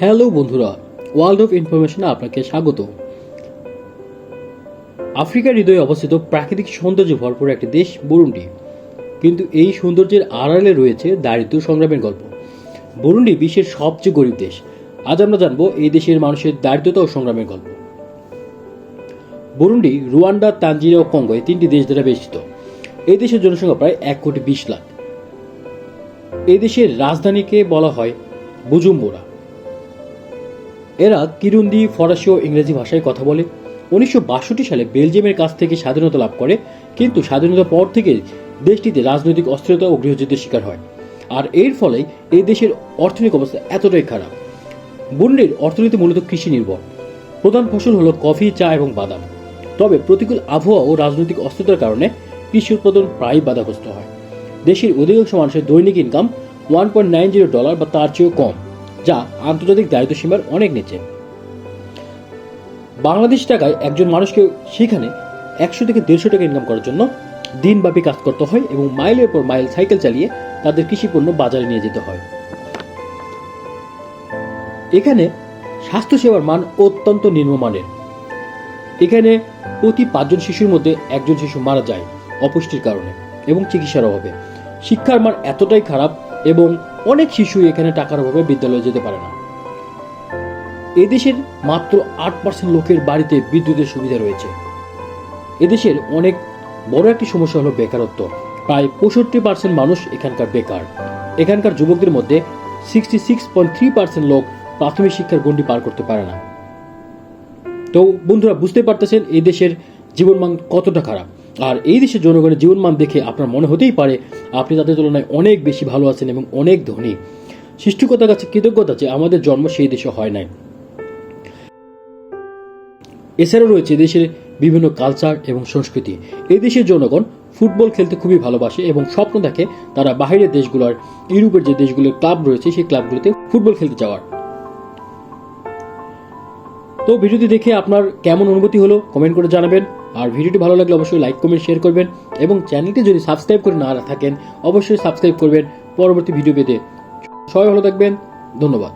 Hello বন্ধুরা, world of ইনফরমেশনে আপনাকে স্বাগত। আফ্রিকার হৃদয়ে অবস্থিত প্রাকৃতিক সৌন্দর্যে ভরপুর একটি দেশ বুরুন্ডি, কিন্তু এই সৌন্দর্যের আড়ালে রয়েছে দারিদ্র সংগ্রামের গল্প। বুরুন্ডি বিশ্বের সবচেয়ে গরিব দেশ। আজ আমরা জানবো এই দেশের মানুষের দারিদ্রতা ও সংগ্রামের গল্প। বুরুন্ডি, রুয়ান্ডা, তানজানিয়া ও কঙ্গো এই তিনটি দেশ দ্বারা বেষ্টিত। এই দেশের জনসংখ্যা প্রায় 1,20,00,000। এই দেশের রাজধানীকে বলা হয় বুজুম্বুরা। এরা কিরুন্দি, ফরাসি ও ইংরেজি ভাষায় কথা বলে। 1962 সালে বেলজিয়ামের কাছ থেকে স্বাধীনতা লাভ করে, কিন্তু স্বাধীনতার পর থেকে দেশটিতে রাজনৈতিক অস্থিরতা ও গৃহযুদ্ধের শিকার হয়। আর এর ফলে এই দেশের অর্থনৈতিক অবস্থা এতটাই খারাপ। বুরুন্ডির অর্থনীতি মূলত কৃষি নির্ভর। প্রধান ফসল হলো কফি, চা এবং বাদাম। তবে প্রতিকূল আবহাওয়া ও রাজনৈতিক অস্থিরতার কারণে কৃষি উৎপাদন প্রায় বাধাগ্রস্ত হয়। দেশের অধিকাংশ মানুষের দৈনিক ইনকাম $1.90 বা তার চেয়েও কম, যা আন্তর্জাতিক দারিদ্র সীমার অনেক নিচে। বাংলাদেশ টাকায় একজন মানুষকে সেখানে 100 থেকে 150 টাকা ইনকাম করার জন্য দিনব্যাপী কাজ করতে হয় এবং মাইলের পর মাইল সাইকেল চালিয়ে তাদের কৃষিপণ্য বাজারে নিয়ে যেতে হয়। এখানে স্বাস্থ্যসেবার মান অত্যন্ত নিম্নমানের। এখানে প্রতি 5 জন শিশুর মধ্যে একজন শিশু মারা যায় অপুষ্টির কারণে এবং চিকিৎসার অভাবে। শিক্ষার মান এতটাই খারাপ এবং অনেক শিশু এখানে টাকার অভাবে বিদ্যালয়ে যেতে পারে না। এদেশের মাত্র 8% লোকের বাড়িতে বিদ্যুতের সুবিধা রয়েছে। এদেশের অনেক বড় একটি সমস্যা হলো বেকারত্ব। প্রায় 65% মানুষ এখানকার বেকার। এখানকার যুবকদের মধ্যে 66.3% লোক প্রাথমিক শিক্ষার গণ্ডি পার করতে পারে না। তো বন্ধুরা, বুঝতে পারতেছেন এই দেশের জীবনমান কতটা খারাপ। আর এই দেশের জনগণের জীবনমান দেখে আপনার মনে হতেই পারে আপনি তাদের তুলনায় অনেক বেশি ভালো আছেন এবং অনেক ধনী। সৃষ্টিকর্তার কাছে কৃতজ্ঞতা যে আমাদের জন্ম সেই দেশে হয় নাই। এছাড়াও রয়েছে দেশের বিভিন্ন কালচার এবং সংস্কৃতি। এই দেশের জনগণ ফুটবল খেলতে খুবই ভালোবাসে এবং স্বপ্ন দেখে তারা বাইরের দেশগুলোর, ইউরোপের যে দেশগুলোর ক্লাব রয়েছে সেই ক্লাবগুলোতে ফুটবল খেলতে যাওয়ার। তো ভিডিওটি দেখে আপনার কেমন অনুভূতি হলো কমেন্ট করে জানাবেন। আর ভিডিওটি ভালো লাগলে অবশ্যই লাইক, কমেন্ট, শেয়ার করবেন এবং চ্যানেলটি যদি সাবস্ক্রাইব করে না থাকেন অবশ্যই সাবস্ক্রাইব করবেন পরবর্তী ভিডিও পেতে। সবাই ভালো থাকবেন, ধন্যবাদ।